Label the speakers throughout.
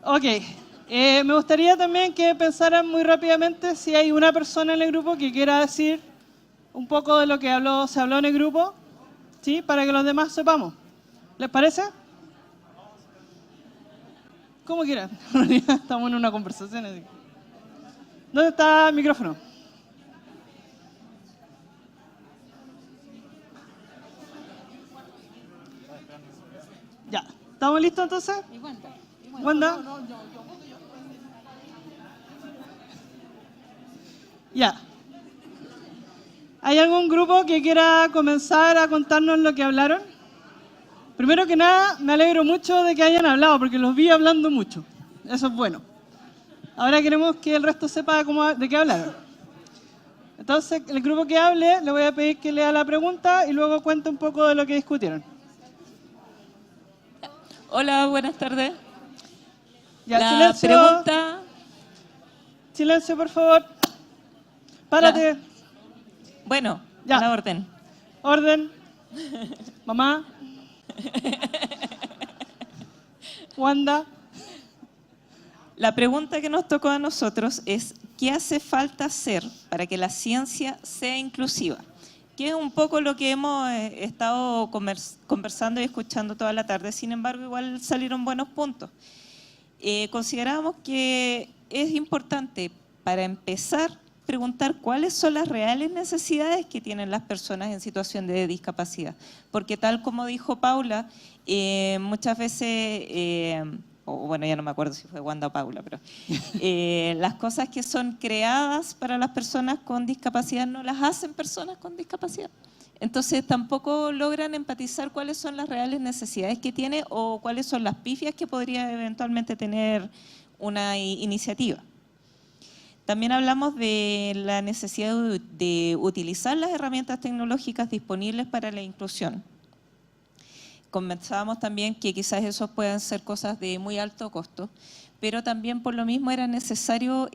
Speaker 1: Ok. Me gustaría también que pensaran muy rápidamente si hay una persona en el grupo que quiera decir un poco de lo que se habló en el grupo, ¿sí? Para que los demás sepamos. ¿Les parece? Como quieran. En realidad estamos en una conversación. Así. ¿Dónde está el micrófono? Ya. ¿Estamos listos entonces? ¿Wanda? Ya. ¿Hay algún grupo que quiera comenzar a contarnos lo que hablaron? Primero que nada, me alegro mucho de que hayan hablado, porque los vi hablando mucho. Eso es bueno. Ahora queremos que el resto sepa de qué hablaron. Entonces, el grupo que hable, le voy a pedir que lea la pregunta y luego cuente un poco de lo que discutieron.
Speaker 2: Hola, buenas tardes.
Speaker 1: Ya,
Speaker 2: La
Speaker 1: silencio.
Speaker 2: pregunta...
Speaker 1: Silencio, por favor. Párate.
Speaker 2: Bueno,
Speaker 1: ya.
Speaker 2: a la orden.
Speaker 1: Orden. Mamá. Wanda.
Speaker 2: La pregunta que nos tocó a nosotros es, ¿qué hace falta hacer para que la ciencia sea inclusiva? Que es un poco lo que hemos estado conversando y escuchando toda la tarde. Sin embargo, igual salieron buenos puntos. Consideramos que es importante, para empezar, preguntar cuáles son las reales necesidades que tienen las personas en situación de discapacidad. Porque tal como dijo Paula, muchas veces, bueno, ya no me acuerdo si fue Wanda o Paula, pero las cosas que son creadas para las personas con discapacidad no las hacen personas con discapacidad. Entonces tampoco logran empatizar cuáles son las reales necesidades que tiene o cuáles son las pifias que podría eventualmente tener una iniciativa. También hablamos de la necesidad de utilizar las herramientas tecnológicas disponibles para la inclusión. Conversábamos también que quizás eso puedan ser cosas de muy alto costo, pero también por lo mismo era necesario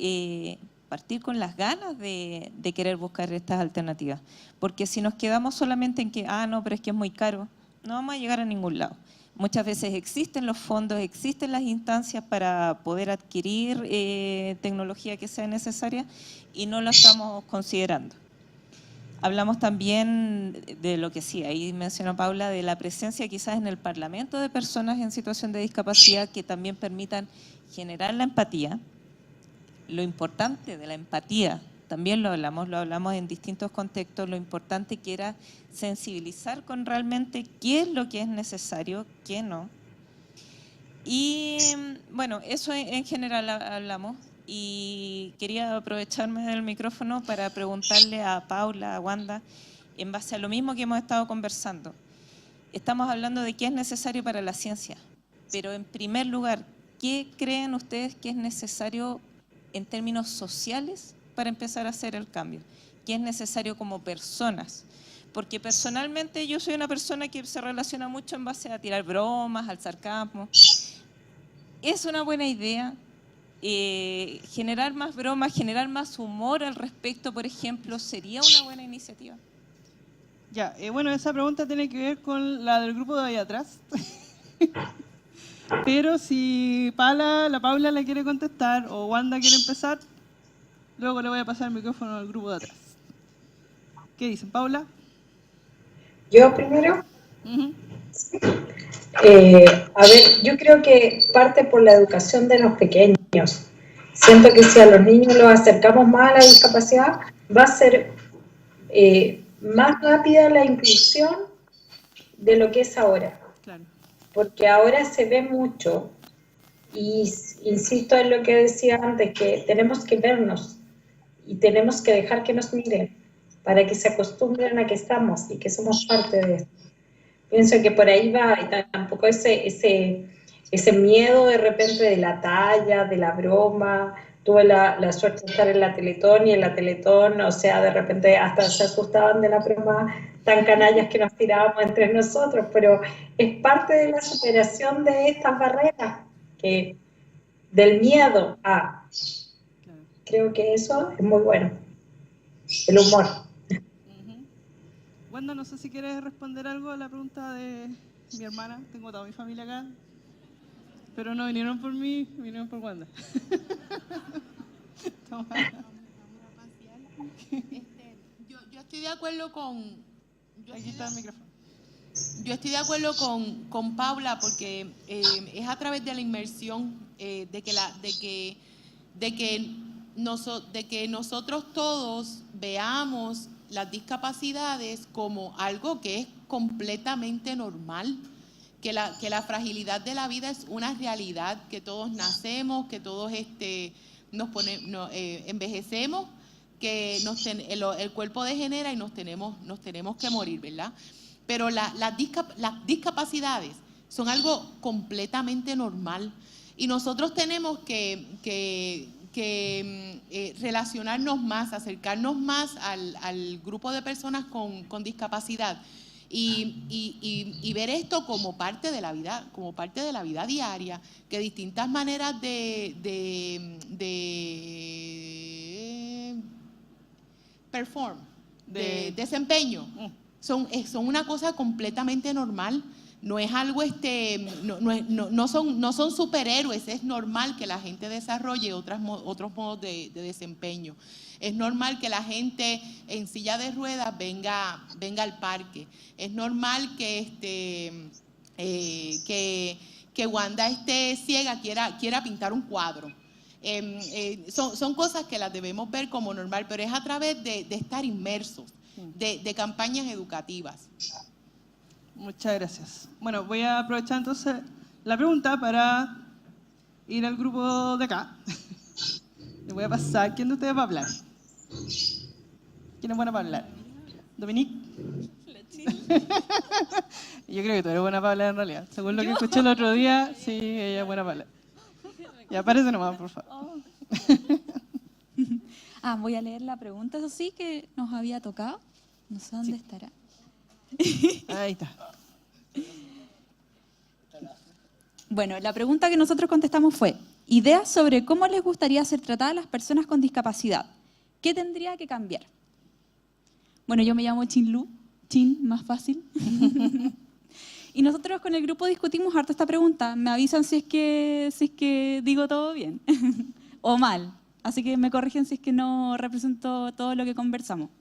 Speaker 2: partir con las ganas de querer buscar estas alternativas. Porque si nos quedamos solamente en que, no, pero es que es muy caro, no vamos a llegar a ningún lado. Muchas veces existen los fondos, existen las instancias para poder adquirir tecnología que sea necesaria y no lo estamos considerando. Hablamos también de lo que sí, ahí mencionó Paula, de la presencia quizás en el Parlamento de personas en situación de discapacidad que también permitan generar la empatía. Lo importante de la empatía, también lo hablamos en distintos contextos, lo importante que era sensibilizar con realmente qué es lo que es necesario, qué no. Y bueno, eso en general hablamos. Y quería aprovecharme del micrófono para preguntarle a Paula, a Wanda, en base a lo mismo que hemos estado conversando. Estamos hablando de qué es necesario para la ciencia, pero en primer lugar, ¿qué creen ustedes que es necesario en términos sociales para empezar a hacer el cambio? ¿Qué es necesario como personas? Porque personalmente yo soy una persona que se relaciona mucho en base a tirar bromas, al sarcasmo. Es una buena idea generar más bromas, generar más humor al respecto, por ejemplo, ¿sería una buena iniciativa?
Speaker 1: Ya, bueno, esa pregunta tiene que ver con la del grupo de ahí atrás. Pero si la Paula la quiere contestar o Wanda quiere empezar, luego le voy a pasar el micrófono al grupo de atrás. ¿Qué dicen, Paula?
Speaker 3: ¿Yo primero? A ver, yo creo que parte por la educación de los pequeños. Siento que si a los niños los acercamos más a la discapacidad, va a ser más rápida la inclusión de lo que es ahora.
Speaker 1: Claro.
Speaker 3: Porque ahora se ve mucho, y insisto en lo que decía antes, que tenemos que vernos y tenemos que dejar que nos miren para que se acostumbren a que estamos y que somos parte de esto. Pienso que por ahí va, y tampoco ese miedo de repente de la talla, de la broma. Tuve la suerte de estar en la Teletón, y en la Teletón, o sea, de repente hasta se asustaban de la broma tan canallas que nos tirábamos entre nosotros, pero es parte de la superación de estas barreras, del miedo a... Creo que eso es muy bueno, el humor.
Speaker 1: Wanda, no sé si quieres responder algo a la pregunta de mi hermana. Tengo toda mi familia acá. Pero no vinieron por mí, vinieron por Wanda. Toma.
Speaker 4: Yo estoy de acuerdo con...
Speaker 1: Aquí está el micrófono.
Speaker 4: Yo estoy de acuerdo con Paula porque es a través de la inmersión de que nosotros todos veamos las discapacidades como algo que es completamente normal, que la fragilidad de la vida es una realidad, que todos nacemos, que todos envejecemos, que el cuerpo degenera y nos tenemos que morir, ¿verdad? Pero las discapacidades son algo completamente normal y nosotros tenemos que relacionarnos más, acercarnos más al grupo de personas con discapacidad y ver esto como parte de la vida diaria, que distintas maneras de desempeño son una cosa completamente normal. No es algo no son superhéroes. Es normal que la gente desarrolle otros modos de desempeño. Es normal que la gente en silla de ruedas venga al parque. Es normal que Wanda esté ciega, quiera pintar un cuadro. Son cosas que las debemos ver como normal, pero es a través de estar inmersos, de campañas educativas.
Speaker 1: Muchas gracias. Bueno, voy a aprovechar entonces la pregunta para ir al grupo de acá. Le voy a pasar. ¿Quién de ustedes va a hablar? ¿Quién es buena para hablar? ¿Dominique? Yo creo que tú eres buena para hablar en realidad. Según lo que escuché el otro día, sí, ella es buena para hablar. Ya, aparece nomás, por favor.
Speaker 5: Voy a leer la pregunta, eso sí, que nos había tocado. No sé dónde estará.
Speaker 1: Ahí está.
Speaker 5: Bueno, la pregunta que nosotros contestamos fue: ideas sobre cómo les gustaría ser tratadas las personas con discapacidad. ¿Qué tendría que cambiar? Bueno, yo me llamo Chinlu, más fácil. Y nosotros con el grupo discutimos harto esta pregunta. Me avisan si es que digo todo bien o mal. Así que me corrigen si es que no represento todo lo que conversamos.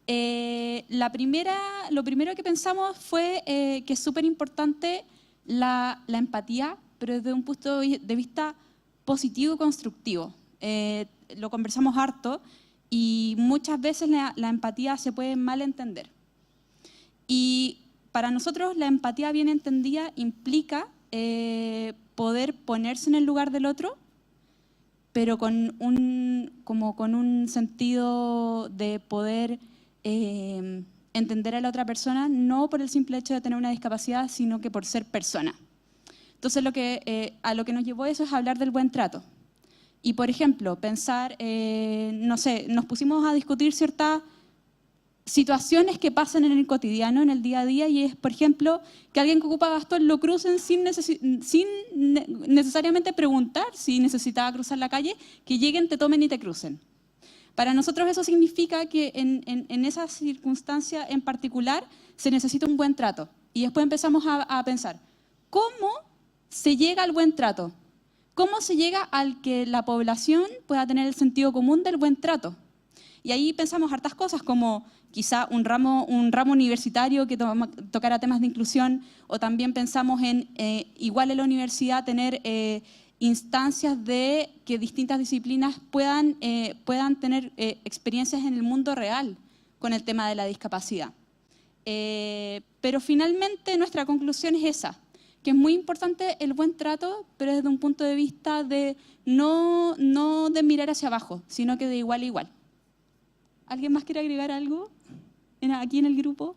Speaker 5: Lo primero que pensamos fue que es súper importante la empatía, pero desde un punto de vista positivo y constructivo. Lo conversamos harto y muchas veces la empatía se puede mal entender. Y para nosotros la empatía bien entendida implica poder ponerse en el lugar del otro, pero con un sentido de poder entender a la otra persona, no por el simple hecho de tener una discapacidad, sino que por ser persona. Entonces a lo que nos llevó eso es hablar del buen trato. Y por ejemplo, pensar, no sé, nos pusimos a discutir ciertas situaciones que pasan en el cotidiano, en el día a día, y es, por ejemplo, que alguien que ocupa bastón lo crucen sin necesariamente preguntar si necesitaba cruzar la calle, que lleguen, te tomen y te crucen. Para nosotros eso significa que en esa circunstancia en particular se necesita un buen trato. Y después empezamos a pensar, ¿cómo se llega al buen trato? ¿Cómo se llega al que la población pueda tener el sentido común del buen trato? Y ahí pensamos hartas cosas como quizá un ramo universitario que tocara temas de inclusión, o también pensamos en, igual en la universidad, tener instancias de que distintas disciplinas puedan tener experiencias en el mundo real con el tema de la discapacidad. Pero finalmente nuestra conclusión es esa, que es muy importante el buen trato, pero desde un punto de vista de no de mirar hacia abajo, sino que de igual a igual. ¿Alguien más quiere agregar algo aquí en el grupo?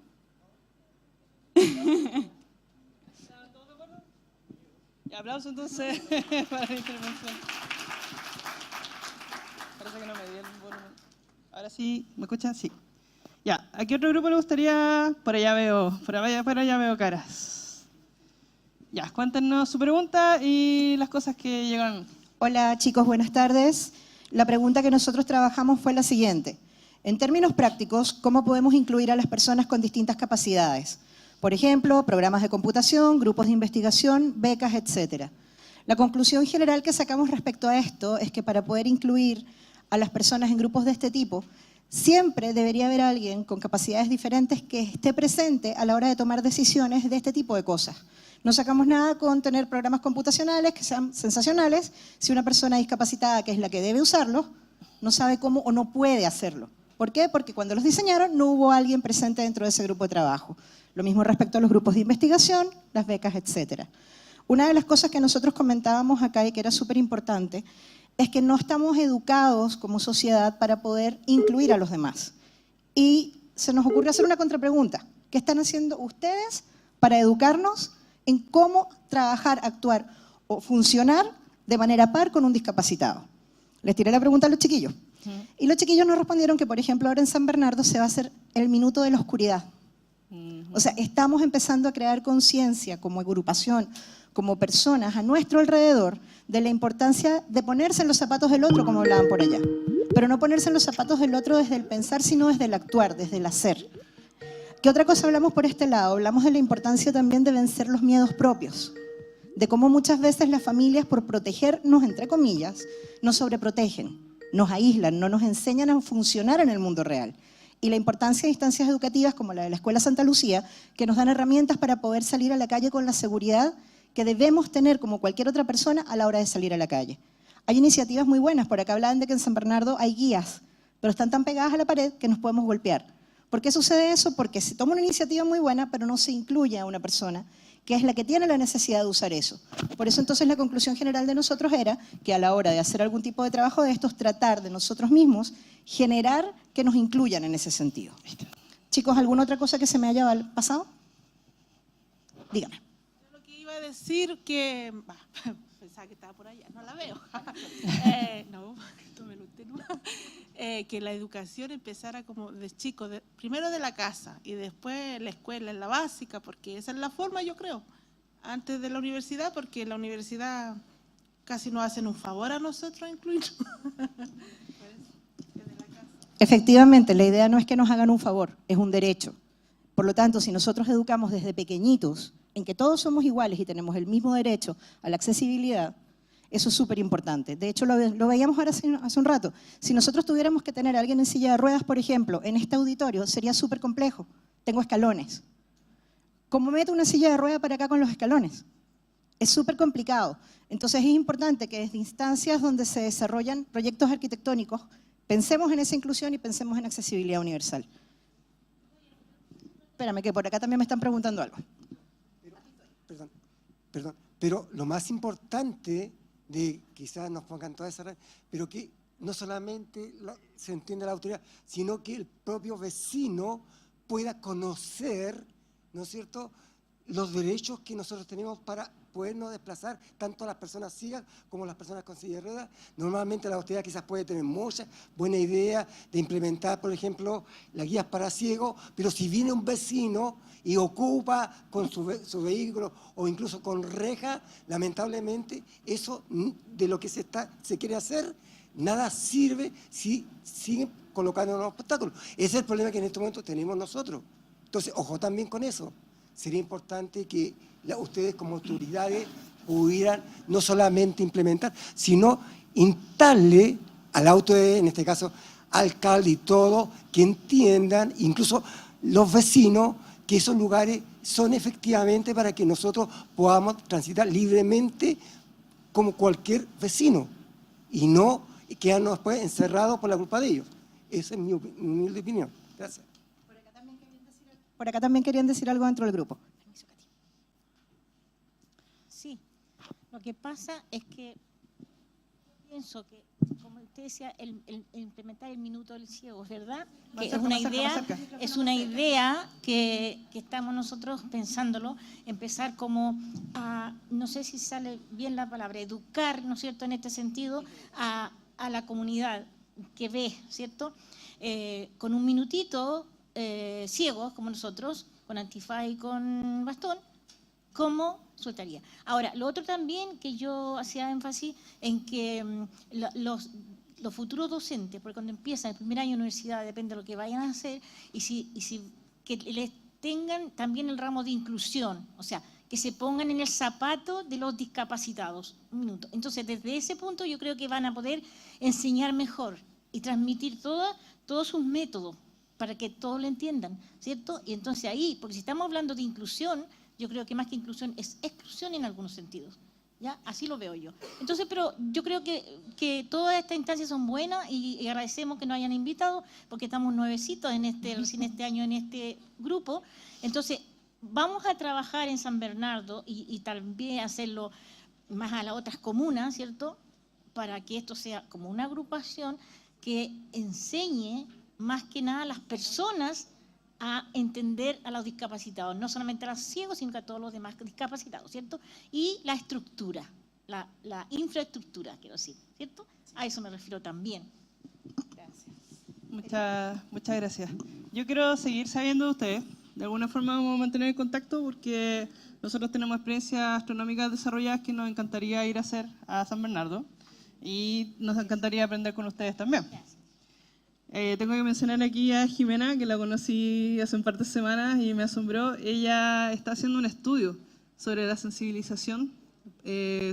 Speaker 1: Y aplauso entonces para la intervención. Parece que no me di el volumen. Ahora sí, ¿me escuchan? Sí. Ya, ¿a qué otro grupo le gustaría? Por allá veo caras. Ya, cuéntenos su pregunta y las cosas que llegaron.
Speaker 6: Hola chicos, buenas tardes. La pregunta que nosotros trabajamos fue la siguiente. En términos prácticos, ¿cómo podemos incluir a las personas con distintas capacidades? Por ejemplo, programas de computación, grupos de investigación, becas, etc. La conclusión general que sacamos respecto a esto es que para poder incluir a las personas en grupos de este tipo, siempre debería haber alguien con capacidades diferentes que esté presente a la hora de tomar decisiones de este tipo de cosas. No sacamos nada con tener programas computacionales que sean sensacionales si una persona discapacitada, que es la que debe usarlos, no sabe cómo o no puede hacerlo. ¿Por qué? Porque cuando los diseñaron no hubo alguien presente dentro de ese grupo de trabajo. Lo mismo respecto a los grupos de investigación, las becas, etc. Una de las cosas que nosotros comentábamos acá y que era súper importante es que no estamos educados como sociedad para poder incluir a los demás. Y se nos ocurrió hacer una contrapregunta. ¿Qué están haciendo ustedes para educarnos en cómo trabajar, actuar o funcionar de manera par con un discapacitado? Les tiré la pregunta a los chiquillos. Y los chiquillos nos respondieron que, por ejemplo, ahora en San Bernardo se va a hacer el minuto de la oscuridad. O sea, estamos empezando a crear conciencia como agrupación, como personas a nuestro alrededor, de la importancia de ponerse en los zapatos del otro, como hablaban por allá. Pero no ponerse en los zapatos del otro desde el pensar, sino desde el actuar, desde el hacer. ¿Qué otra cosa hablamos por este lado? Hablamos de la importancia también de vencer los miedos propios, de cómo muchas veces las familias, por protegernos, entre comillas, nos sobreprotegen, nos aíslan, no nos enseñan a funcionar en el mundo real. Y la importancia de instancias educativas como la de la Escuela Santa Lucía, que nos dan herramientas para poder salir a la calle con la seguridad que debemos tener como cualquier otra persona a la hora de salir a la calle. Hay iniciativas muy buenas, por acá hablaban de que en San Bernardo hay guías, pero están tan pegadas a la pared que nos podemos golpear. ¿Por qué sucede eso? Porque se toma una iniciativa muy buena, pero no se incluye a una persona que es la que tiene la necesidad de usar eso. Por eso entonces la conclusión general de nosotros era que a la hora de hacer algún tipo de trabajo de estos, tratar de nosotros mismos generar que nos incluyan en ese sentido. Chicos, ¿alguna otra cosa que se me haya pasado? Dígame.
Speaker 7: Lo que iba a decir que... pensaba que estaba por allá, no la veo. No, tomé un té, ¿no? Que la educación empezara como de chico, primero de la casa y después la escuela, en la básica, porque esa es la forma, yo creo, antes de la universidad, porque en la universidad casi nos hacen un favor a nosotros incluir.
Speaker 6: Efectivamente, la idea no es que nos hagan un favor, es un derecho. Por lo tanto, si nosotros educamos desde pequeñitos en que todos somos iguales y tenemos el mismo derecho a la accesibilidad, eso es súper importante. De hecho, lo veíamos ahora hace un rato. Si nosotros tuviéramos que tener a alguien en silla de ruedas, por ejemplo, en este auditorio, sería súper complejo. Tengo escalones. ¿Cómo meto una silla de ruedas para acá con los escalones? Es súper complicado. Entonces es importante que desde instancias donde se desarrollan proyectos arquitectónicos, pensemos en esa inclusión y pensemos en accesibilidad universal. Espérame, que por acá también me están preguntando algo.
Speaker 8: Perdón, pero lo más importante de quizás nos pongan todas esas, pero que no solamente se entiende la autoridad, sino que el propio vecino pueda conocer, ¿no es cierto?, los derechos que nosotros tenemos para podernos desplazar, tanto las personas ciegas como las personas con silla de ruedas. Normalmente la autoridad quizás puede tener mucha buena idea de implementar, por ejemplo, las guías para ciegos, pero si viene un vecino y ocupa con su vehículo o incluso con reja, lamentablemente eso de lo que se quiere hacer, nada sirve si siguen colocando unos obstáculos. Ese es el problema que en este momento tenemos nosotros. Entonces, ojo también con eso. Sería importante que ustedes como autoridades pudieran no solamente implementar, sino instarle al autoridad, en este caso alcalde y todo, que entiendan, incluso los vecinos, que esos lugares son efectivamente para que nosotros podamos transitar libremente como cualquier vecino y no quedarnos después encerrados por la culpa de ellos. Esa es mi humilde opinión. Gracias.
Speaker 6: Por acá también querían decir algo dentro del grupo.
Speaker 9: Sí, lo que pasa es que pienso que, como usted decía, el implementar el minuto del ciego, ¿verdad? Que es una idea que estamos nosotros pensándolo, empezar como a, no sé si sale bien la palabra, educar, ¿no es cierto?, en este sentido, a la comunidad que ve, ¿cierto?, con un minutito, ciegos como nosotros, con antifaz y con bastón, ¿cómo soltaría? Ahora, lo otro también que yo hacía énfasis en que los futuros docentes, porque cuando empiezan el primer año de universidad, depende de lo que vayan a hacer, y si que les tengan también el ramo de inclusión, o sea, que se pongan en el zapato de los discapacitados. Un minuto. Entonces, desde ese punto yo creo que van a poder enseñar mejor y transmitir todos sus métodos para que todos lo entiendan, ¿cierto? Y entonces ahí, porque si estamos hablando de inclusión, yo creo que más que inclusión es exclusión en algunos sentidos. ¿Ya? Así lo veo yo. Entonces, pero yo creo que todas estas instancias son buenas y agradecemos que nos hayan invitado porque estamos nuevecitos recién este año en este grupo. Entonces, vamos a trabajar en San Bernardo y también hacerlo más a las otras comunas, ¿cierto? Para que esto sea como una agrupación que enseñe más que nada a las personas a entender a los discapacitados, no solamente a los ciegos, sino a todos los demás discapacitados, ¿cierto? Y la estructura, la infraestructura, quiero decir, ¿cierto? A eso me refiero también.
Speaker 1: Gracias. Muchas gracias. Yo quiero seguir sabiendo de ustedes. De alguna forma vamos a mantener el contacto porque nosotros tenemos experiencias astronómicas desarrolladas que nos encantaría ir a hacer a San Bernardo y nos encantaría aprender con ustedes también. Tengo que mencionar aquí a Jimena, que la conocí hace un par de semanas y me asombró. Ella está haciendo un estudio sobre la sensibilización,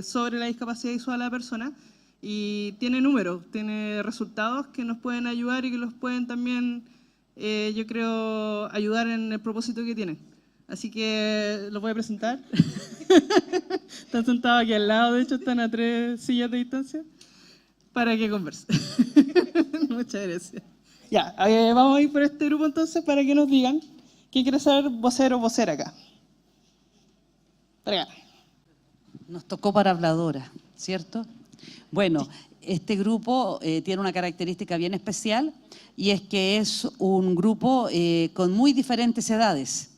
Speaker 1: sobre la discapacidad visual de la persona y tiene números, tiene resultados que nos pueden ayudar y que los pueden también, yo creo, ayudar en el propósito que tienen. Así que los voy a presentar. Están sentados aquí al lado, de hecho están a 3 sillas de distancia para que conversen. Muchas gracias. Ya, vamos a ir por este grupo entonces para que nos digan quién quiere ser vocero o vocera acá. Para acá.
Speaker 10: Nos tocó para habladora, ¿cierto? Bueno, este grupo tiene una característica bien especial y es que es un grupo con muy diferentes edades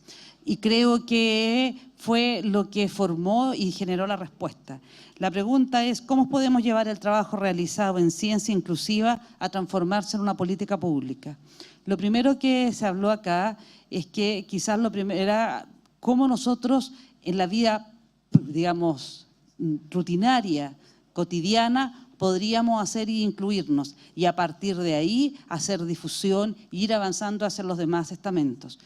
Speaker 10: y creo que fue lo que formó y generó la respuesta. La pregunta es, ¿cómo podemos llevar el trabajo realizado en ciencia inclusiva a transformarse en una política pública? Lo primero que se habló acá es que quizás lo primero era cómo nosotros en la vida, digamos, rutinaria, cotidiana, podríamos hacer y incluirnos y a partir de ahí hacer difusión e ir avanzando hacia los demás estamentos.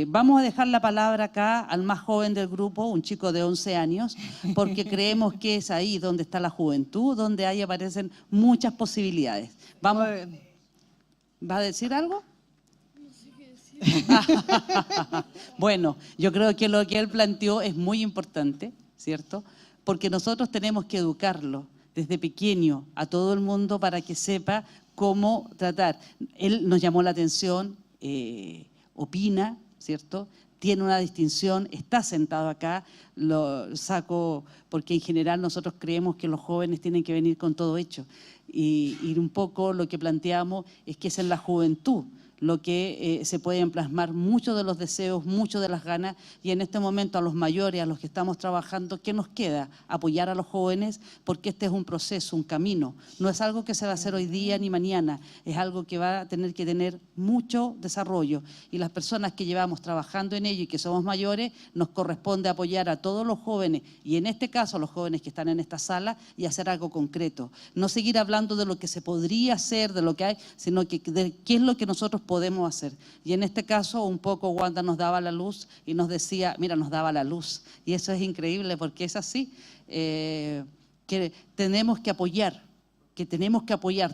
Speaker 10: Vamos a dejar la palabra acá al más joven del grupo, un chico de 11 años, porque creemos que es ahí donde está la juventud, donde ahí aparecen muchas posibilidades. Vamos. ¿Va a decir algo?
Speaker 11: No sé qué decir.
Speaker 10: Bueno, yo creo que lo que él planteó es muy importante, ¿cierto? Porque nosotros tenemos que educarlo desde pequeño a todo el mundo para que sepa cómo tratar. Él nos llamó la atención, opina, ¿cierto? Tiene una distinción, está sentado acá, lo saco porque en general nosotros creemos que los jóvenes tienen que venir con todo hecho. Y un poco lo que planteamos es que es en la juventud lo que se pueden plasmar muchos de los deseos, muchas de las ganas, y en este momento a los mayores, a los que estamos trabajando, ¿qué nos queda? Apoyar a los jóvenes, porque este es un proceso, un camino. No es algo que se va a hacer hoy día ni mañana, es algo que va a tener que tener mucho desarrollo, y las personas que llevamos trabajando en ello y que somos mayores, nos corresponde apoyar a todos los jóvenes, y en este caso a los jóvenes que están en esta sala, y hacer algo concreto. No seguir hablando de lo que se podría hacer, de lo que hay, sino que de qué es lo que nosotros podemos hacer. Y en este caso un poco Wanda nos daba la luz y nos decía, mira, nos daba la luz. Y eso es increíble porque es así, que tenemos que apoyar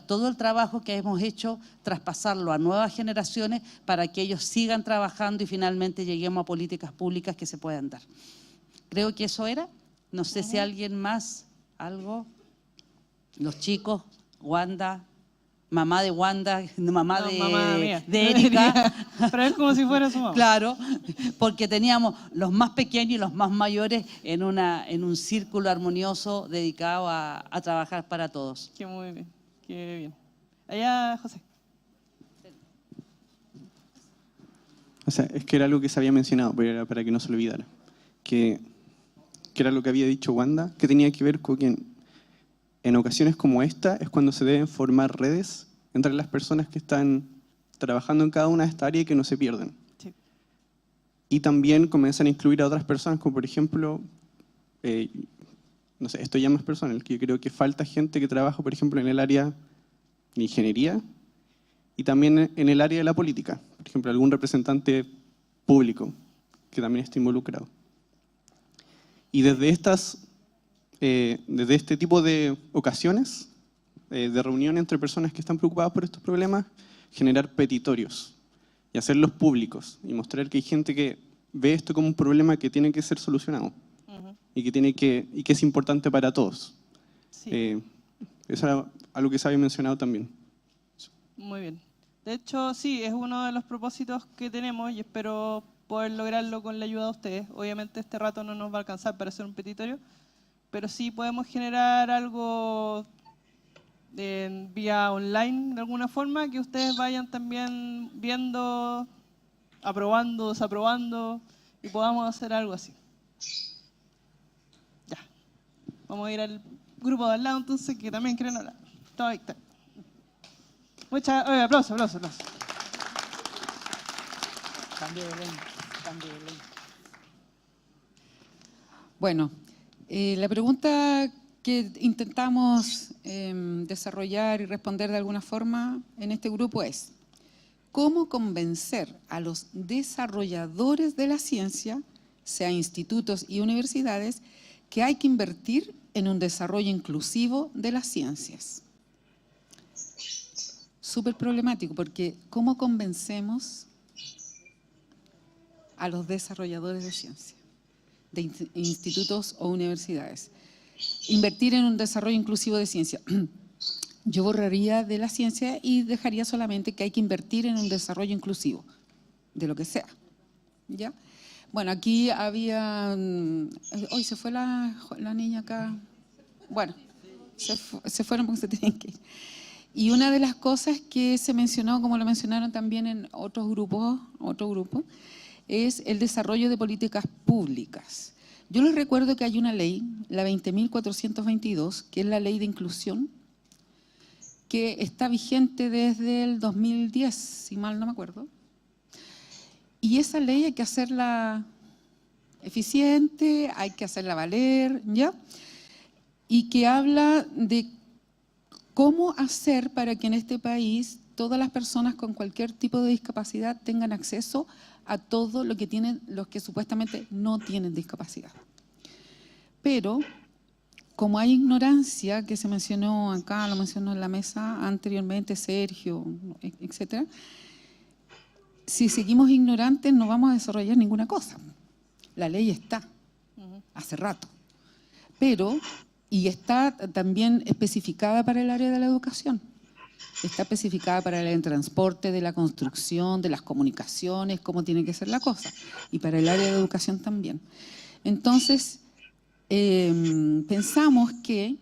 Speaker 10: todo el trabajo que hemos hecho, traspasarlo a nuevas generaciones para que ellos sigan trabajando y finalmente lleguemos a políticas públicas que se puedan dar. Creo que eso era. No sé si alguien más, algo. Los chicos, Wanda, mamá de Wanda, mamá de Erika.
Speaker 1: Pero es como si fuera su mamá.
Speaker 10: Claro, porque teníamos los más pequeños y los más mayores en un círculo armonioso dedicado a trabajar para todos.
Speaker 1: Qué muy bien, qué bien. Allá, José.
Speaker 12: O sea, es que era algo que se había mencionado, pero era para que no se olvidara. Que era lo que había dicho Wanda, que tenía que ver con que en ocasiones como esta es cuando se deben formar redes entre las personas que están trabajando en cada una de estas áreas y que no se pierden.
Speaker 1: Sí.
Speaker 12: Y también comienzan a incluir a otras personas, como por ejemplo, no sé, esto ya más personal, que yo creo que falta gente que trabaja, por ejemplo, en el área de ingeniería y también en el área de la política. Por ejemplo, algún representante público que también esté involucrado. Y desde este tipo de ocasiones, de reunión entre personas que están preocupadas por estos problemas, generar petitorios y hacerlos públicos y mostrar que hay gente que ve esto como un problema que tiene que ser solucionado y que es importante para todos.
Speaker 1: Sí.
Speaker 12: Eso era algo que se había mencionado también.
Speaker 1: Muy bien. De hecho, sí, es uno de los propósitos que tenemos y espero poder lograrlo con la ayuda de ustedes. Obviamente este rato no nos va a alcanzar para hacer un petitorio, pero sí podemos generar algo vía online de alguna forma, que ustedes vayan también viendo, aprobando, desaprobando, y podamos hacer algo así. Ya. Vamos a ir al grupo de al lado entonces, que también quieren hablar. Todo ahí está. Aplausos.
Speaker 13: Bueno, la pregunta que intentamos desarrollar y responder de alguna forma en este grupo es: ¿cómo convencer a los desarrolladores de la ciencia, sea institutos y universidades, que hay que invertir en un desarrollo inclusivo de las ciencias? Súper problemático, porque ¿cómo convencemos a los desarrolladores de ciencia, de institutos o universidades? Invertir en un desarrollo inclusivo de ciencia. Yo borraría de la ciencia y dejaría solamente que hay que invertir en un desarrollo inclusivo, de lo que sea. ¿Ya? Bueno, aquí había... Hoy se fue la niña acá. Bueno, se fueron porque se tenían que ir. Y una de las cosas que se mencionó, como lo mencionaron también en otro grupo, es el desarrollo de políticas públicas. Yo les recuerdo que hay una ley, la 20.422, que es la ley de inclusión, que está vigente desde el 2010, si mal no me acuerdo. Y esa ley hay que hacerla eficiente, hay que hacerla valer, ¿ya? Y que habla de cómo hacer para que en este país todas las personas con cualquier tipo de discapacidad tengan acceso a todo lo que tienen los que supuestamente no tienen discapacidad. Pero, como hay ignorancia, que se mencionó acá, lo mencionó en la mesa anteriormente Sergio, etc., si seguimos ignorantes no vamos a desarrollar ninguna cosa. La ley está, hace rato. Pero, y está también especificada para el área de la educación. Está especificada para el área del transporte, de la construcción, de las comunicaciones, cómo tiene que ser la cosa. Y para el área de educación también. Entonces, pensamos que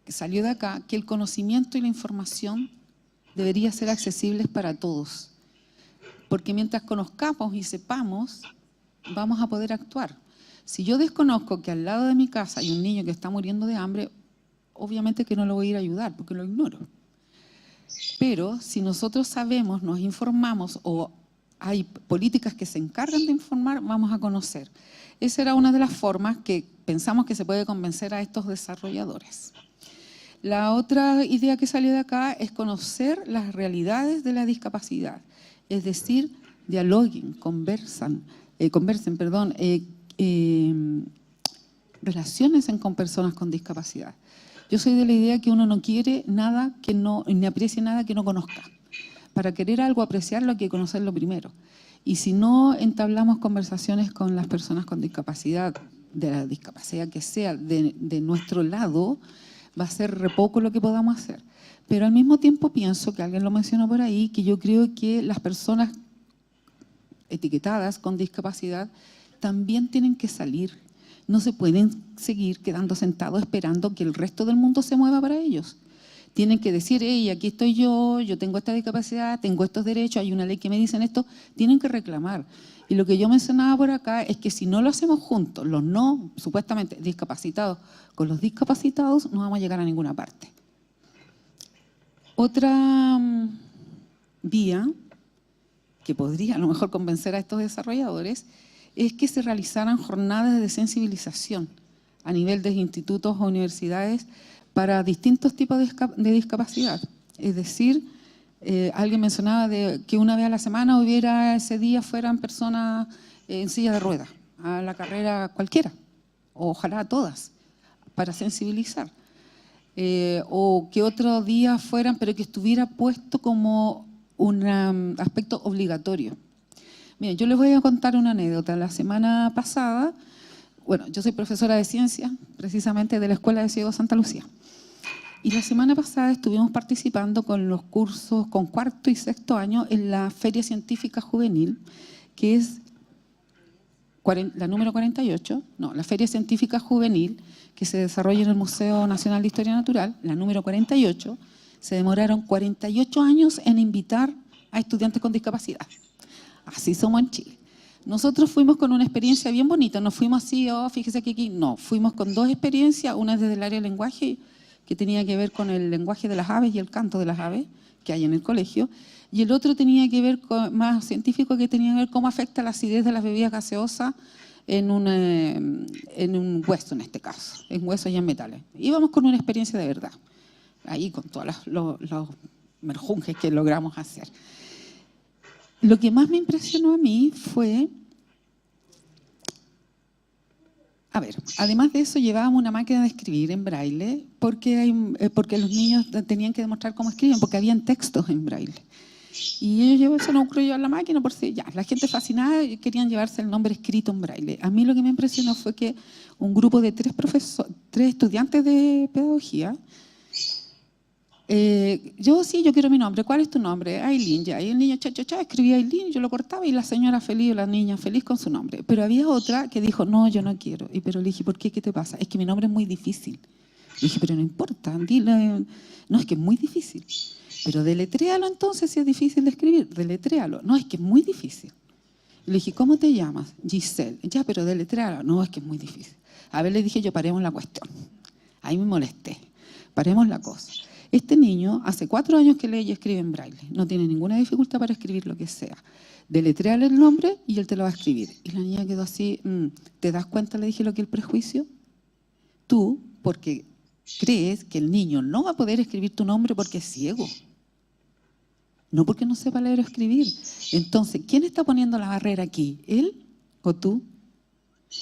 Speaker 13: salió de acá que el conocimiento y la información debería ser accesibles para todos. Porque mientras conozcamos y sepamos, vamos a poder actuar. Si yo desconozco que al lado de mi casa hay un niño que está muriendo de hambre, obviamente que no lo voy a ir a ayudar porque lo ignoro. Pero si nosotros sabemos, nos informamos o hay políticas que se encargan de informar, vamos a conocer. Esa era una de las formas que pensamos que se puede convencer a estos desarrolladores. La otra idea que salió de acá es conocer las realidades de la discapacidad. Es decir, dialoguen, relaciónense con personas con discapacidad. Yo soy de la idea que uno no quiere nada que no, ni aprecie nada que no conozca. Para querer algo, apreciarlo, hay que conocerlo primero. Y si no entablamos conversaciones con las personas con discapacidad, de la discapacidad que sea, de nuestro lado, va a ser re poco lo que podamos hacer. Pero al mismo tiempo pienso, que alguien lo mencionó por ahí, que yo creo que las personas etiquetadas con discapacidad también tienen que salir. No se pueden seguir quedando sentados esperando que el resto del mundo se mueva para ellos. Tienen que decir, hey, aquí estoy yo tengo esta discapacidad, tengo estos derechos, hay una ley que me dicen esto, tienen que reclamar. Y lo que yo mencionaba por acá es que si no lo hacemos juntos, los no supuestamente discapacitados con los discapacitados, no vamos a llegar a ninguna parte. Otra vía que podría a lo mejor convencer a estos desarrolladores es que se realizaran jornadas de sensibilización a nivel de institutos o universidades para distintos tipos de discapacidad. Es decir, alguien mencionaba que una vez a la semana hubiera ese día fueran personas en silla de ruedas a la carrera cualquiera, o ojalá a todas, para sensibilizar. O que otros días fueran, pero que estuviera puesto como un aspecto obligatorio. Miren, yo les voy a contar una anécdota. La semana pasada, bueno, yo soy profesora de ciencia, precisamente de la Escuela de Ciegos Santa Lucía. Y la semana pasada estuvimos participando con los cursos, con cuarto y sexto año, en la Feria Científica Juvenil, que es la número 48, no, la Feria Científica Juvenil, que se desarrolla en el Museo Nacional de Historia Natural, la número 48, se demoraron 48 años en invitar a estudiantes con discapacidad. Así somos en Chile. Nosotros fuimos con una experiencia bien bonita, no fuimos así, oh, fíjese que aquí, no, fuimos con dos experiencias, una desde el área del lenguaje, que tenía que ver con el lenguaje de las aves y el canto de las aves, que hay en el colegio, y el otro tenía que ver con, más científico, que tenía que ver cómo afecta la acidez de las bebidas gaseosas en un hueso, en este caso, en huesos y en metales. Íbamos con una experiencia de verdad, ahí con todos los merjunjes que logramos hacer. Lo que más me impresionó a mí fue, a ver, además de eso llevábamos una máquina de escribir en braille porque los niños tenían que demostrar cómo escriben, porque habían textos en braille. Y ellos se nos ocurrió llevar la máquina por si ya, la gente fascinada y querían llevarse el nombre escrito en braille. A mí lo que me impresionó fue que un grupo de tres estudiantes de pedagogía, yo quiero mi nombre, ¿cuál es tu nombre? Aileen, ya. Y el niño escribía Aileen, yo lo cortaba y la señora feliz o la niña feliz con su nombre. Pero había otra que dijo, no, yo no quiero. Pero le dije, ¿por qué? ¿Qué te pasa? Es que mi nombre es muy difícil. Le dije, pero no importa, dile. No, es que es muy difícil. Pero deletréalo entonces si es difícil de escribir, deletréalo. No, es que es muy difícil. Le dije, ¿cómo te llamas? Giselle. Ya, pero deletréalo. No, es que es muy difícil. A ver, le dije yo, paremos la cuestión. Ahí me molesté. Paremos la cosa. Este niño hace 4 años que lee y escribe en braille. No tiene ninguna dificultad para escribir lo que sea. Deletréale el nombre y él te lo va a escribir. Y la niña quedó así, ¿te das cuenta? Le dije lo que es el prejuicio. Tú, porque crees que el niño no va a poder escribir tu nombre porque es ciego. No porque no sepa leer o escribir. Entonces, ¿quién está poniendo la barrera aquí? ¿Él o tú?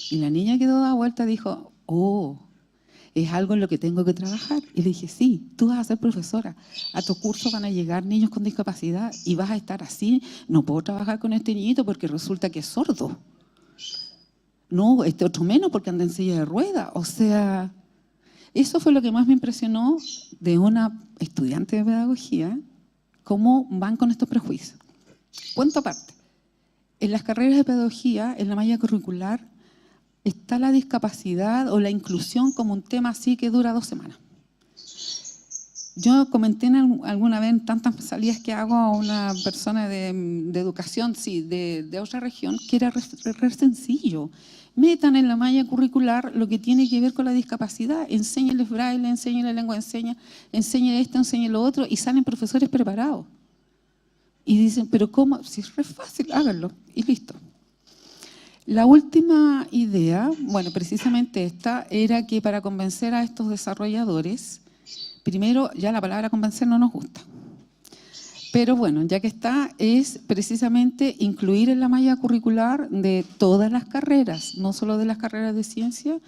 Speaker 13: Y la niña quedó dada vuelta y dijo, oh, es algo en lo que tengo que trabajar. Y le dije, sí, tú vas a ser profesora. A tu curso van a llegar niños con discapacidad y vas a estar así. No puedo trabajar con este niñito porque resulta que es sordo. No, este otro menos porque anda en silla de ruedas. O sea, eso fue lo que más me impresionó de una estudiante de pedagogía, cómo van con estos prejuicios. Cuento aparte. En las carreras de pedagogía, en la malla curricular, está la discapacidad o la inclusión como un tema así que dura 2 semanas. Yo comenté alguna vez en tantas salidas que hago a una persona de educación, sí, de otra región, que era re sencillo. Metan en la malla curricular lo que tiene que ver con la discapacidad, enséñenles braille, enséñenles lengua, enseñen esto, enseñen lo otro, y salen profesores preparados. Y dicen, pero ¿cómo? Si es re fácil, háganlo, y listo. La última idea, bueno, precisamente esta, era que para convencer a estos desarrolladores, primero, ya la palabra convencer no nos gusta. Pero bueno, ya que está, es precisamente incluir en la malla curricular de todas las carreras, no solo de las carreras de ciencia,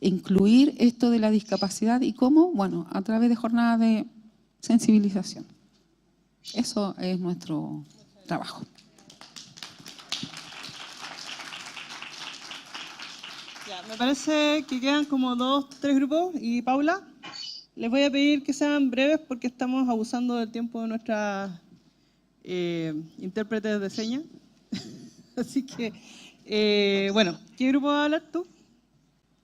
Speaker 13: incluir esto de la discapacidad y cómo, bueno, a través de jornadas de sensibilización. Eso es nuestro trabajo.
Speaker 1: Ya, me parece que quedan como 2, 3 grupos. Y Paula, les voy a pedir que sean breves porque estamos abusando del tiempo de nuestras intérpretes de señas. Así que, bueno, ¿qué grupo va a hablar tú?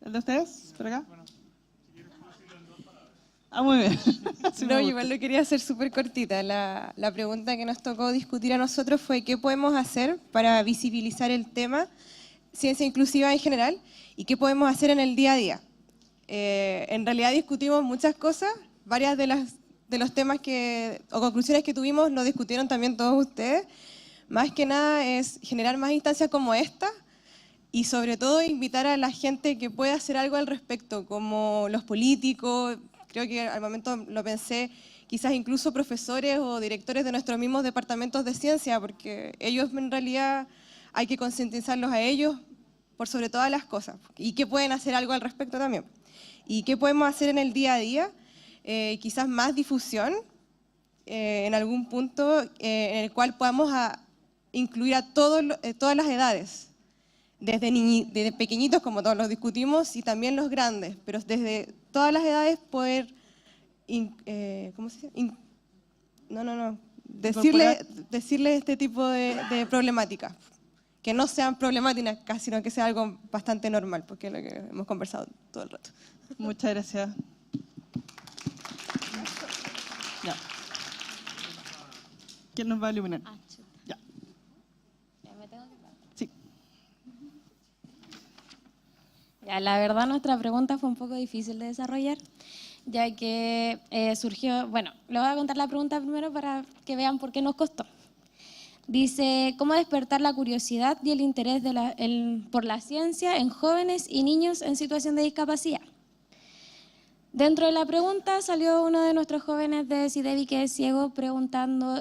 Speaker 1: ¿El de ustedes? ¿Por acá? Ah, muy bien. Sí,
Speaker 14: no, igual lo quería hacer súper cortita. La pregunta que nos tocó discutir a nosotros fue qué podemos hacer para visibilizar el tema ciencia inclusiva en general y qué podemos hacer en el día a día. En realidad discutimos muchas cosas, varias de los temas o conclusiones que tuvimos lo discutieron también todos ustedes. Más que nada es generar más instancias como esta y sobre todo invitar a la gente que pueda hacer algo al respecto, como los políticos, creo que al momento lo pensé, quizás incluso profesores o directores de nuestros mismos departamentos de ciencia, porque ellos en realidad hay que concientizarlos a ellos por sobre todas las cosas, y que pueden hacer algo al respecto también. ¿Y qué podemos hacer en el día a día? Quizás más difusión, en algún punto en el cual podamos incluir a todas las edades, desde pequeñitos, como todos los discutimos, y también los grandes, pero desde todas las edades poder, ¿cómo se dice? Decirle este tipo de problemáticas, que no sean problemáticas, sino que sea algo bastante normal, porque es lo que hemos conversado todo el rato.
Speaker 1: Muchas gracias. Ya. ¿Quién nos va a iluminar? Ya. Sí.
Speaker 15: Ya, la verdad nuestra pregunta fue un poco difícil de desarrollar, ya que surgió, bueno, les voy a contar la pregunta primero para que vean por qué nos costó. Dice, ¿cómo despertar la curiosidad y el interés por la ciencia en jóvenes y niños en situación de discapacidad? Dentro de la pregunta salió uno de nuestros jóvenes de Sidevi, que es ciego, preguntando,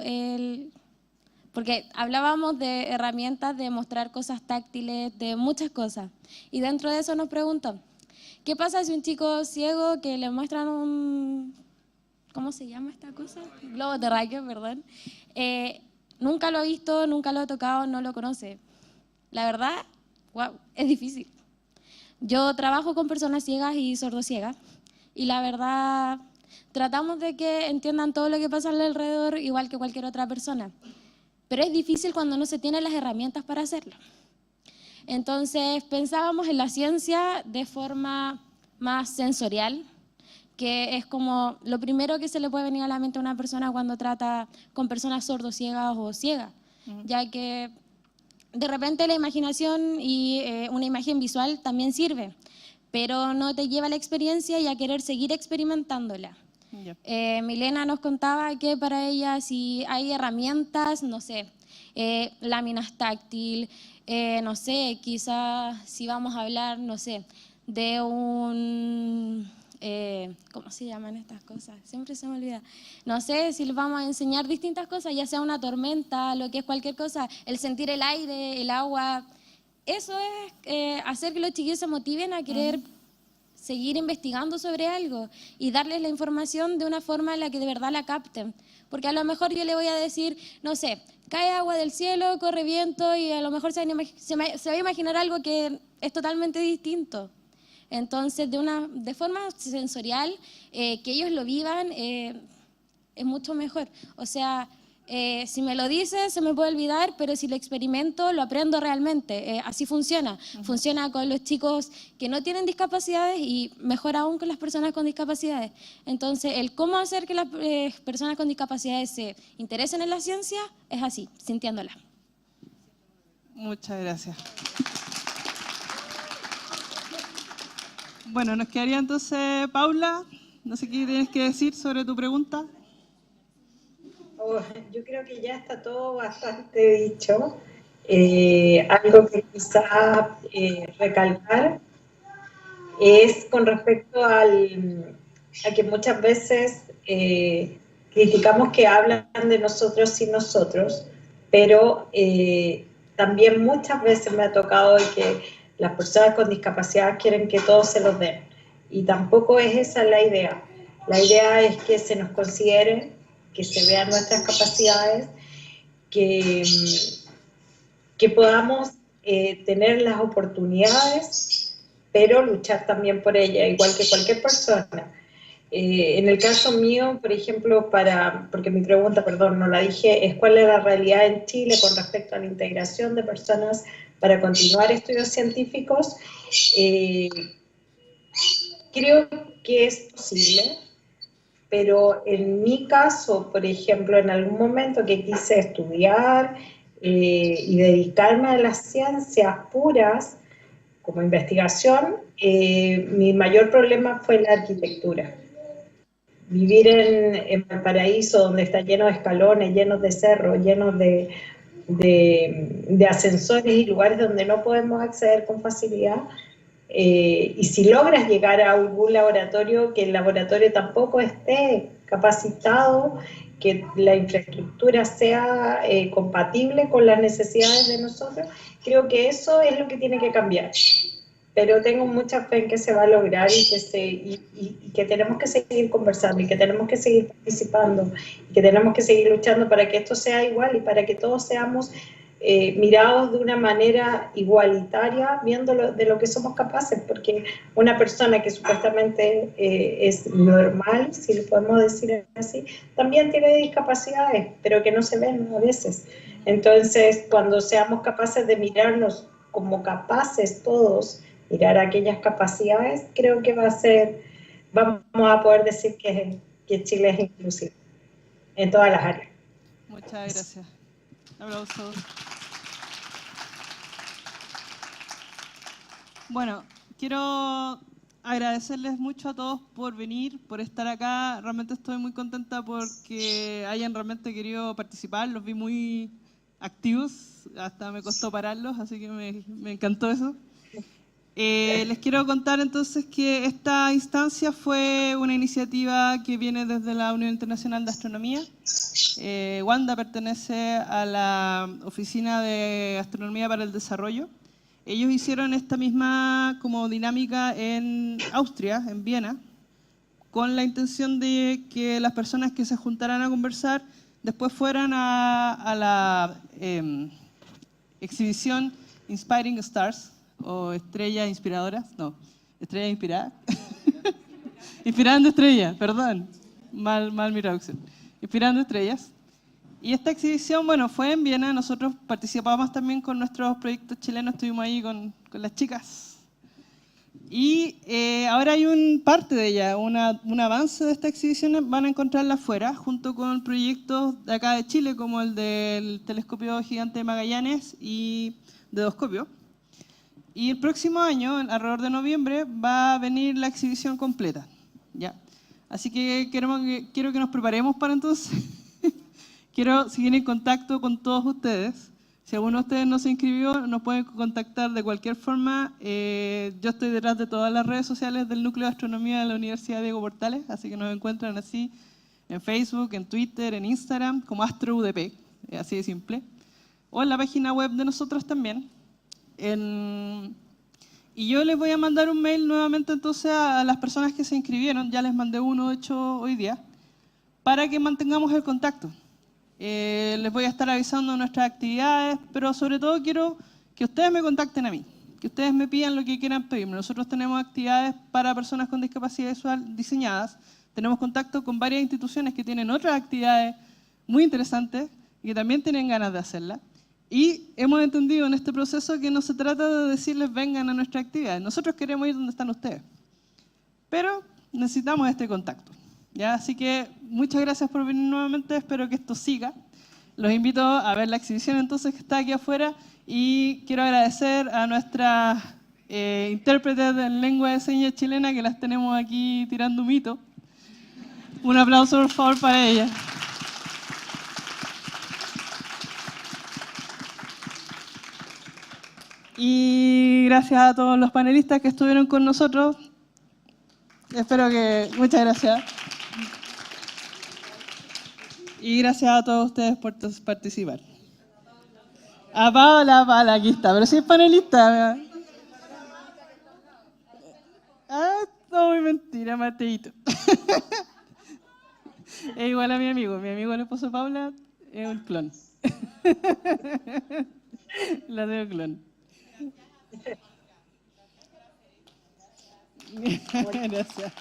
Speaker 15: porque hablábamos de herramientas, de mostrar cosas táctiles, de muchas cosas. Y dentro de eso nos preguntó, ¿qué pasa si un chico ciego que le muestran un, ¿cómo se llama esta cosa? Globo terráqueo, perdón. Nunca lo ha visto, nunca lo ha tocado, no lo conoce. La verdad, wow, es difícil. Yo trabajo con personas ciegas y sordociegas y la verdad tratamos de que entiendan todo lo que pasa alrededor igual que cualquier otra persona. Pero es difícil cuando no se tienen las herramientas para hacerlo. Entonces pensábamos en la ciencia de forma más sensorial, que es como lo primero que se le puede venir a la mente a una persona cuando trata con personas sordociegas o ciegas, ya que de repente la imaginación y una imagen visual también sirve, pero no te lleva a la experiencia y a querer seguir experimentándola. Milena nos contaba que para ella si hay herramientas, no sé, láminas táctil, no sé, quizás si vamos a hablar, no sé, de un... ¿cómo se llaman estas cosas? Siempre se me olvida. No sé si les vamos a enseñar distintas cosas, ya sea una tormenta, lo que es cualquier cosa, el sentir el aire, el agua. Eso es hacer que los chiquillos se motiven a querer seguir investigando sobre algo y darles la información de una forma en la que de verdad la capten. Porque a lo mejor yo le voy a decir, no sé, cae agua del cielo, corre viento y a lo mejor se va a imaginar algo que es totalmente distinto. Entonces, de forma sensorial, que ellos lo vivan es mucho mejor. O sea, si me lo dice, se me puede olvidar, pero si lo experimento, lo aprendo realmente. Así funciona. Funciona con los chicos que no tienen discapacidades y mejor aún con las personas con discapacidades. Entonces, el cómo hacer que las personas con discapacidades se interesen en la ciencia es así, sintiéndola.
Speaker 1: Muchas gracias. Bueno, nos quedaría entonces, Paula, no sé qué tienes que decir sobre tu pregunta.
Speaker 3: Yo creo que ya está todo bastante dicho. Algo que quizá recalcar es con respecto a que muchas veces criticamos que hablan de nosotros sin nosotros, pero también muchas veces me ha tocado que las personas con discapacidad quieren que todos se los den. Y tampoco es esa la idea. La idea es que se nos considere, que se vean nuestras capacidades, que podamos tener las oportunidades, pero luchar también por ellas, igual que cualquier persona. En el caso mío, por ejemplo, porque mi pregunta, perdón, no la dije, es cuál es la realidad en Chile con respecto a la integración de personas para continuar estudios científicos. Creo que es posible, pero en mi caso, por ejemplo, en algún momento que quise estudiar y dedicarme a las ciencias puras como investigación, mi mayor problema fue la arquitectura. Vivir en Valparaíso, donde está lleno de escalones, llenos de cerros, llenos de ascensores y lugares donde no podemos acceder con facilidad, y si logras llegar a algún laboratorio, que el laboratorio tampoco esté capacitado, que la infraestructura sea compatible con las necesidades de nosotros, creo que eso es lo que tiene que cambiar. Pero tengo mucha fe en que se va a lograr y que tenemos que seguir conversando y que tenemos que seguir participando y que tenemos que seguir luchando para que esto sea igual y para que todos seamos mirados de una manera igualitaria, viendo de lo que somos capaces, porque una persona que supuestamente es normal, si lo podemos decir así, también tiene discapacidades, pero que no se ven a veces. Entonces, cuando seamos capaces de mirarnos como capaces todos, mirar aquellas capacidades, creo que vamos a poder decir que Chile es inclusivo en todas las áreas.
Speaker 1: Muchas gracias. Aplausos. Bueno, quiero agradecerles mucho a todos por venir, por estar acá. Realmente estoy muy contenta porque hayan realmente querido participar. Los vi muy activos, hasta me costó pararlos, así que me encantó eso. Les quiero contar entonces que esta instancia fue una iniciativa que viene desde la Unión Internacional de Astronomía. Wanda pertenece a la Oficina de Astronomía para el Desarrollo. Ellos hicieron esta misma como dinámica en Austria, en Viena, con la intención de que las personas que se juntaran a conversar después fueran a la exhibición Inspiring Stars, o Estrellas Inspiradoras, no, Estrellas Inspiradas. Inspirando Estrellas, perdón, mal mi traducción. Inspirando Estrellas. Y esta exhibición, bueno, fue en Viena. Nosotros participamos también con nuestros proyectos chilenos, estuvimos ahí con las chicas. Y ahora hay parte de ella, un avance de esta exhibición, van a encontrarla afuera, junto con proyectos de acá de Chile, como el del Telescopio Gigante de Magallanes y Dedoscopio. Y el próximo año, alrededor de noviembre, va a venir la exhibición completa. ¿Ya? Así que quiero que nos preparemos para entonces. Quiero seguir en contacto con todos ustedes. Si alguno de ustedes no se inscribió, nos pueden contactar de cualquier forma. Yo estoy detrás de todas las redes sociales del Núcleo de Astronomía de la Universidad Diego Portales, así que nos encuentran así en Facebook, en Twitter, en Instagram, como AstroUDP, así de simple. O en la página web de nosotros también. Y yo les voy a mandar un mail nuevamente entonces a las personas que se inscribieron, ya les mandé uno de hecho hoy día, para que mantengamos el contacto. Les voy a estar avisando de nuestras actividades, pero sobre todo quiero que ustedes me contacten a mí, que ustedes me pidan lo que quieran pedirme. Nosotros tenemos actividades para personas con discapacidad visual diseñadas, tenemos contacto con varias instituciones que tienen otras actividades muy interesantes y que también tienen ganas de hacerlas. Y hemos entendido en este proceso que no se trata de decirles vengan a nuestra actividad. Nosotros queremos ir donde están ustedes, pero necesitamos este contacto. ¿Ya? Así que muchas gracias por venir nuevamente, espero que esto siga. Los invito a ver la exhibición entonces que está aquí afuera y quiero agradecer a nuestras intérpretes de lengua de señas chilena que las tenemos aquí tirando un mito. Un aplauso por favor para ellas. Y gracias a todos los panelistas que estuvieron con nosotros. Espero que... Muchas gracias. Y gracias a todos ustedes por participar. A Paola, aquí está. Pero si es panelista. No, muy mentira, Mateito. Es igual a mi amigo. Mi amigo, el esposo de Paula, es un clon. La de clon. Gracias.